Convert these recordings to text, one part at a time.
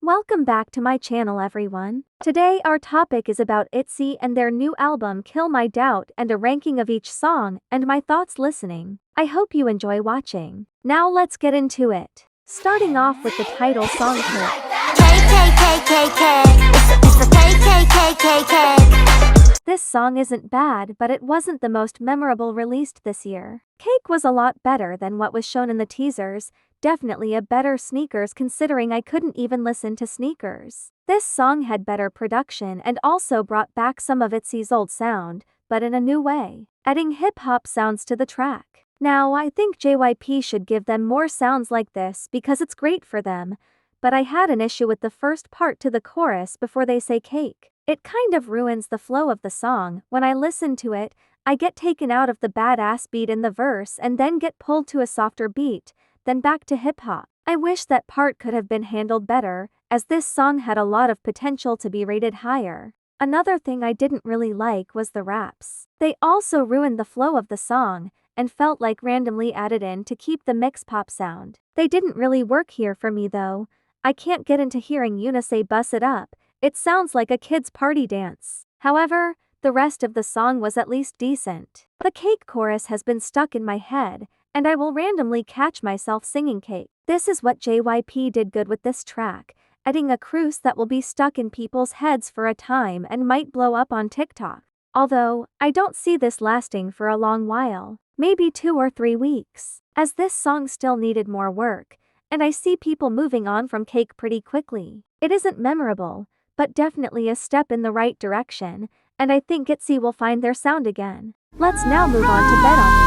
Welcome back to my channel, everyone. Today our topic is about itzy and their new album Kill My Doubt, and a ranking of each song and my thoughts listening. I hope you enjoy watching. Now let's get into it. Starting off with the title song Cake. This song isn't bad, but it wasn't the most memorable released this year. Cake was a lot better than what was shown in the teasers, definitely a better Sneakers considering I couldn't even listen to Sneakers. This song had better production and also brought back some of itzy's old sound, but in a new way, adding hip-hop sounds to the track. Now I think JYP should give them more sounds like this because it's great for them, but I had an issue with the first part to the chorus before they say cake. It kind of ruins the flow of the song. When I listen to it, I get taken out of the badass beat in the verse and then get pulled to a softer beat, then back to hip-hop. I wish that part could have been handled better, as this song had a lot of potential to be rated higher. Another thing I didn't really like was the raps. They also ruined the flow of the song, and felt like randomly added in to keep the mix pop sound. They didn't really work here for me though. I can't get into hearing Yuna say "bust it up." It sounds like a kid's party dance. However, the rest of the song was at least decent. The cake chorus has been stuck in my head, and I will randomly catch myself singing cake. This is what JYP did good with this track, adding a chorus that will be stuck in people's heads for a time and might blow up on TikTok. Although, I don't see this lasting for a long while, maybe 2 or 3 weeks, as this song still needed more work, and I see people moving on from cake pretty quickly. It isn't memorable, but definitely a step in the right direction, and I think itzy will find their sound again. Let's now move on to Bet On Me.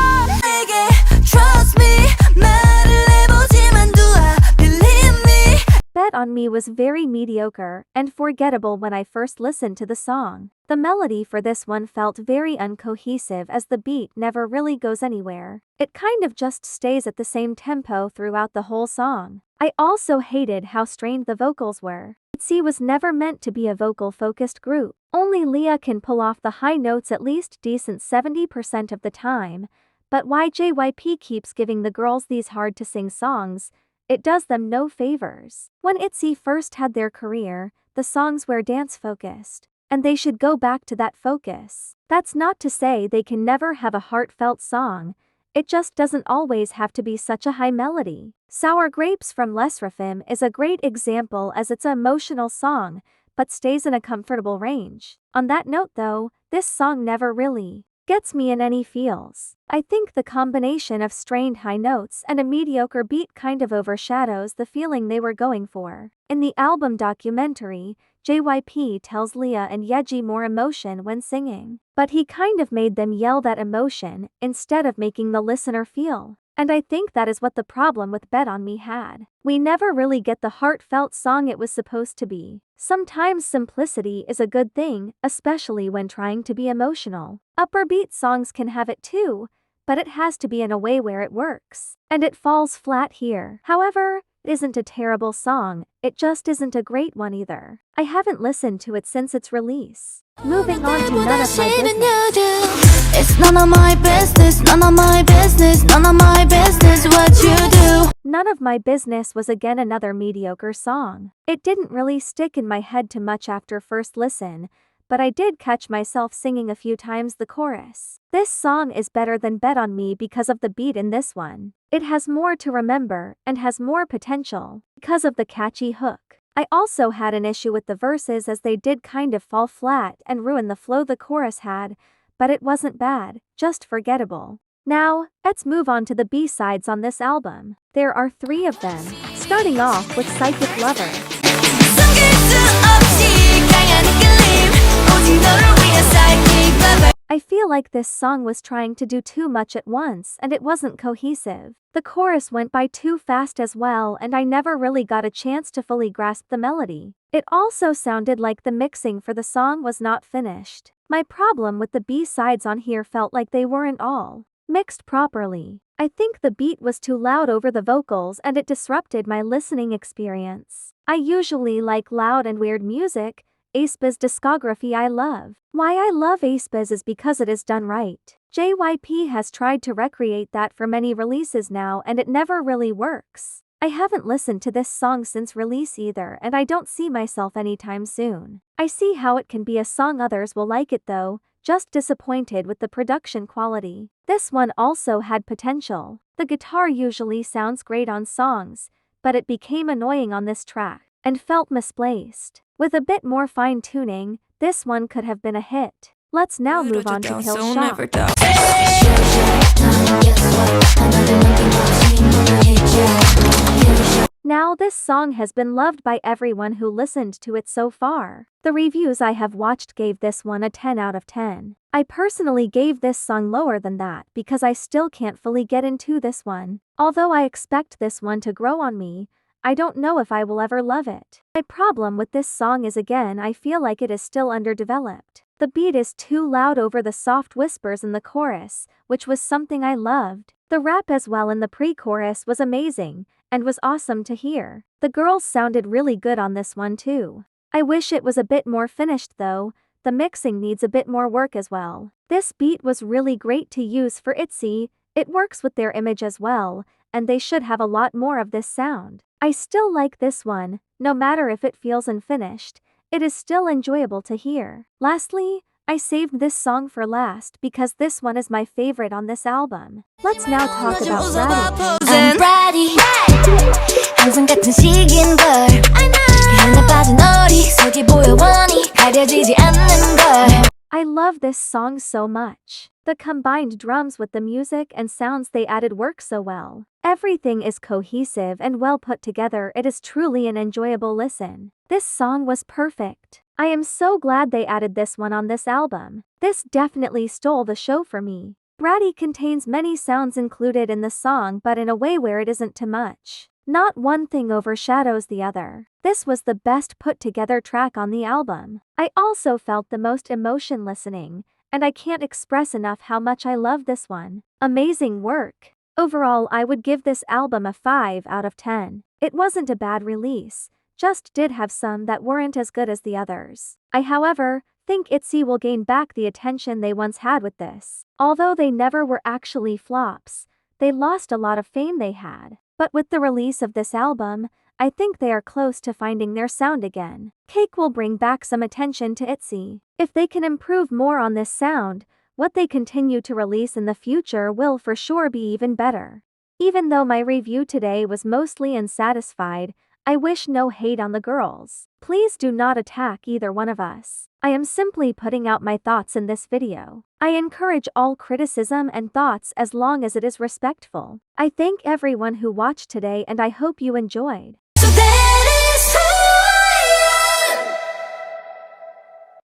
Bet On Me was very mediocre and forgettable when I first listened to the song. The melody for this one felt very uncohesive as the beat never really goes anywhere. It kind of just stays at the same tempo throughout the whole song. I also hated how strained the vocals were. itzy was never meant to be a vocal-focused group. Only Leah can pull off the high notes at least decent 70% of the time, but why JYP keeps giving the girls these hard-to-sing songs, it does them no favors. When itzy first had their career, the songs were dance-focused, and they should go back to that focus. That's not to say they can never have a heartfelt song, it just doesn't always have to be such a high melody. Sour Grapes from Les Seraphim is a great example as it's an emotional song, but stays in a comfortable range. On that note though, this song never really gets me in any feels. I think the combination of strained high notes and a mediocre beat kind of overshadows the feeling they were going for. In the album documentary, JYP tells Leah and Yeji more emotion when singing, but he kind of made them yell that emotion instead of making the listener feel. And I think that is what the problem with Bet On Me had. We never really get the heartfelt song it was supposed to be. Sometimes simplicity is a good thing, especially when trying to be emotional. Upper beat songs can have it too, but it has to be in a way where it works. And it falls flat here. However, it isn't a terrible song, it just isn't a great one either. I haven't listened to it since its release. Moving on to None of My Business. It's none of my business, none of my business, none of my business what you do. None of My Business was again another mediocre song. It didn't really stick in my head too much after first listen, but I did catch myself singing a few times the chorus. This song is better than Bet On Me because of the beat in this one. It has more to remember and has more potential because of the catchy hook. I also had an issue with the verses as they did kind of fall flat and ruin the flow the chorus had, but it wasn't bad, just forgettable. Now, let's move on to the B-sides on this album. There are 3 of them, starting off with Psychic Lover. I feel like this song was trying to do too much at once and it wasn't cohesive. The chorus went by too fast as well and I never really got a chance to fully grasp the melody. It also sounded like the mixing for the song was not finished. My problem with the B-sides on here felt like they weren't all mixed properly. I think the beat was too loud over the vocals and it disrupted my listening experience. I usually like loud and weird music. aespa's discography I love. Why I love aespa's is because it is done right. JYP has tried to recreate that for many releases now and it never really works. I haven't listened to this song since release either, and I don't see myself anytime soon. I see how it can be a song others will like it though, just disappointed with the production quality. This one also had potential. The guitar usually sounds great on songs, but it became annoying on this track, and felt misplaced. With a bit more fine-tuning, this one could have been a hit. Let's now move on to Kill Shot. Now this song has been loved by everyone who listened to it so far. The reviews I have watched gave this one a 10 out of 10. I personally gave this song lower than that because I still can't fully get into this one. Although I expect this one to grow on me, I don't know if I will ever love it. My problem with this song is again I feel like it is still underdeveloped. The beat is too loud over the soft whispers in the chorus, which was something I loved. The rap as well in the pre-chorus was amazing, and was awesome to hear. The girls sounded really good on this one too. I wish it was a bit more finished though, the mixing needs a bit more work as well. This beat was really great to use for itzy, it works with their image as well, and they should have a lot more of this sound. I still like this one, no matter if it feels unfinished, it is still enjoyable to hear. Lastly, I saved this song for last because this one is my favorite on this album. Let's now talk about Bratty. I'm Bratty. 항상 같은 식인 걸. 하나 빠진 어리 속이 보여 원이 가려지지 않는 걸. I love this song so much. The combined drums with the music and sounds they added work so well. Everything is cohesive and well put together. It is truly an enjoyable listen. This song was perfect. I am so glad they added this one on this album. This definitely stole the show for me. Bratty contains many sounds included in the song but in a way where it isn't too much. Not one thing overshadows the other. This was the best put together track on the album. I also felt the most emotion listening, and I can't express enough how much I love this one. Amazing work. Overall, I would give this album a 5 out of 10. It wasn't a bad release, just did have some that weren't as good as the others. I however, think itzy will gain back the attention they once had with this. Although they never were actually flops, they lost a lot of fame they had. But with the release of this album, I think they are close to finding their sound again. Cake will bring back some attention to itzy. If they can improve more on this sound, what they continue to release in the future will for sure be even better. Even though my review today was mostly unsatisfied, I wish no hate on the girls. Please do not attack either one of us. I am simply putting out my thoughts in this video. I encourage all criticism and thoughts as long as it is respectful. I thank everyone who watched today and I hope you enjoyed.